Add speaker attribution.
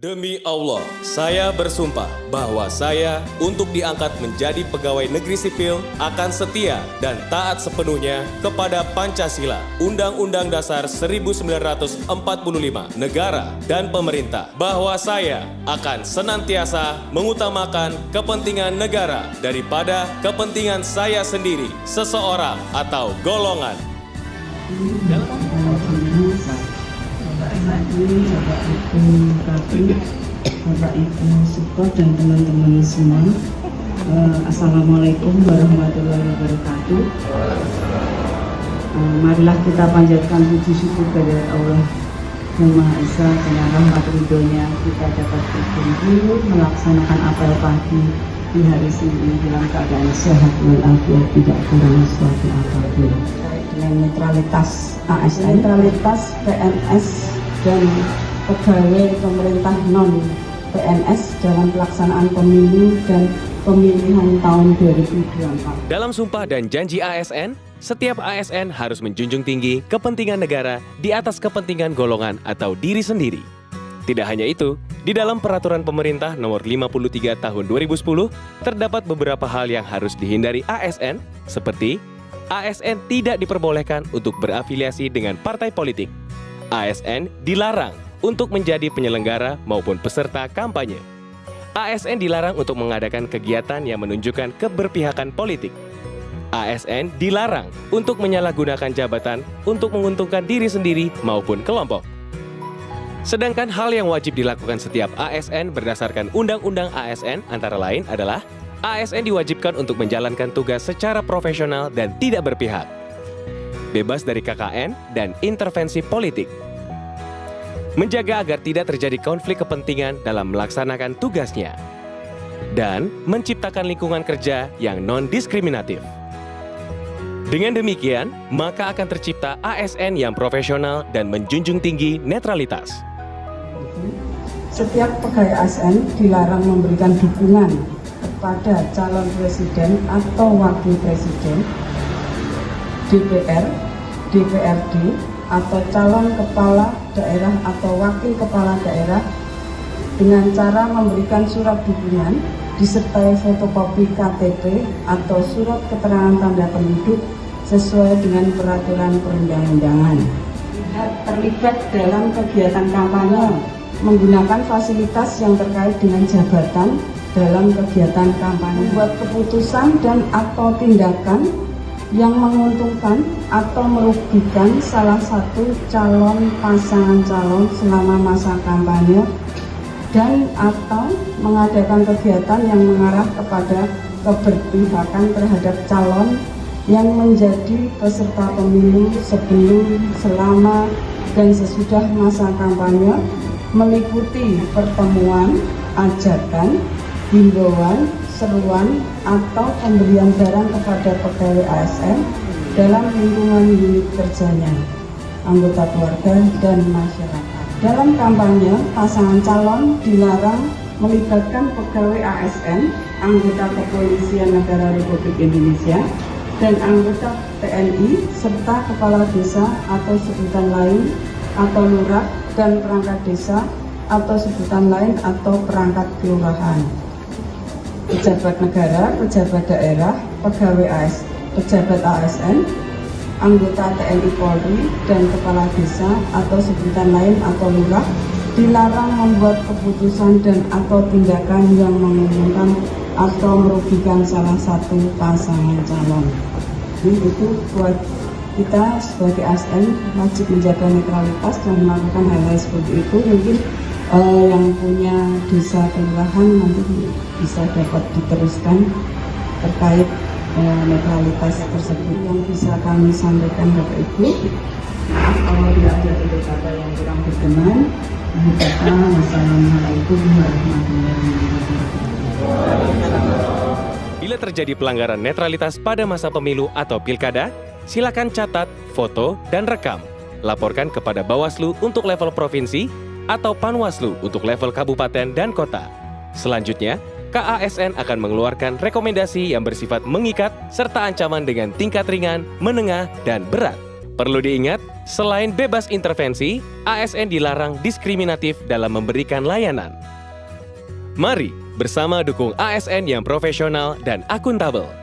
Speaker 1: Demi Allah, saya bersumpah bahwa saya untuk diangkat menjadi pegawai negeri sipil akan setia dan taat sepenuhnya kepada Pancasila, Undang-Undang Dasar 1945, negara dan pemerintah. Bahwa saya akan senantiasa mengutamakan kepentingan negara daripada kepentingan saya sendiri, seseorang atau golongan.
Speaker 2: Bapak Ibu Suko dan teman-teman semua, Assalamualaikum warahmatullahi wabarakatuh. Marilah kita panjatkan puji syukur kepada Allah Yang Maha Esa, dengan rahmat ridhonya kita dapat berkumpul melaksanakan apel pagi di hari Senin dalam keadaan sehat walafiat, tidak kurang suatu apapun. Dengan netralitas ASN, netralitas PNS dan pegawai pemerintah non PNS dalam pelaksanaan pemilu dan pemilihan tahun 2024.
Speaker 1: Dalam sumpah dan janji ASN, setiap ASN harus menjunjung tinggi kepentingan negara di atas kepentingan golongan atau diri sendiri. Tidak hanya itu, di dalam peraturan pemerintah nomor 53 tahun 2010, terdapat beberapa hal yang harus dihindari ASN, seperti ASN tidak diperbolehkan untuk berafiliasi dengan partai politik. ASN dilarang untuk menjadi penyelenggara maupun peserta kampanye. ASN dilarang untuk mengadakan kegiatan yang menunjukkan keberpihakan politik. ASN dilarang untuk menyalahgunakan jabatan untuk menguntungkan diri sendiri maupun kelompok. Sedangkan hal yang wajib dilakukan setiap ASN berdasarkan Undang-Undang ASN antara lain adalah ASN diwajibkan untuk menjalankan tugas secara profesional dan tidak berpihak, bebas dari KKN dan intervensi politik, menjaga agar tidak terjadi konflik kepentingan dalam melaksanakan tugasnya, dan menciptakan lingkungan kerja yang non-diskriminatif. Dengan demikian, maka akan tercipta ASN yang profesional dan menjunjung tinggi netralitas.
Speaker 2: Setiap pegawai ASN dilarang memberikan dukungan kepada calon presiden atau wakil presiden, DPR, DPRD, atau calon kepala daerah atau wakil kepala daerah dengan cara memberikan surat dukungan disertai fotokopi KTP atau surat keterangan tanda penduduk sesuai dengan peraturan perundang-undangan. Terlibat dalam kegiatan kampanye menggunakan fasilitas yang terkait dengan jabatan dalam kegiatan kampanye, membuat keputusan dan atau tindakan yang menguntungkan atau merugikan salah satu calon pasangan calon selama masa kampanye, dan atau mengadakan kegiatan yang mengarah kepada keberpihakan terhadap calon yang menjadi peserta pemilu sebelum, selama, dan sesudah masa kampanye, meliputi pertemuan, ajakan, himbauan, seruan, atau pemberian barang kepada pegawai ASN dalam lingkungan unit kerjanya, anggota keluarga, dan masyarakat. Dalam kampanye, pasangan calon dilarang melibatkan pegawai ASN, anggota Kepolisian Negara Republik Indonesia, dan anggota TNI, serta kepala desa atau sebutan lain, atau lurah, dan perangkat desa atau sebutan lain atau perangkat kelurahan, pejabat negara, pejabat daerah, pegawai pejabat ASN, anggota TNI Polri, dan kepala desa atau sebutan lain atau lurah dilarang membuat keputusan dan atau tindakan yang menguntungkan atau merugikan salah satu pasangan calon. Jadi itu buat kita sebagai ASN wajib menjaga netralitas dan melakukan hal-hal seperti itu. Mungkin yang punya desa kelurahan nanti bisa dapat diteruskan terkait netralitas tersebut yang bisa kami sampaikan Bapak Ibu. Maaf kalau tidak ada kata-kata yang kurang berkenan. Wassalamualaikum warahmatullahi wabarakatuh.
Speaker 1: Bila terjadi pelanggaran netralitas pada masa pemilu atau pilkada, silakan catat, foto, dan rekam. Laporkan kepada Bawaslu untuk level provinsi atau Panwaslu untuk level kabupaten dan kota. Selanjutnya, KASN akan mengeluarkan rekomendasi yang bersifat mengikat serta ancaman dengan tingkat ringan, menengah, dan berat. Perlu diingat, selain bebas intervensi, ASN dilarang diskriminatif dalam memberikan layanan. Mari bersama dukung ASN yang profesional dan akuntabel.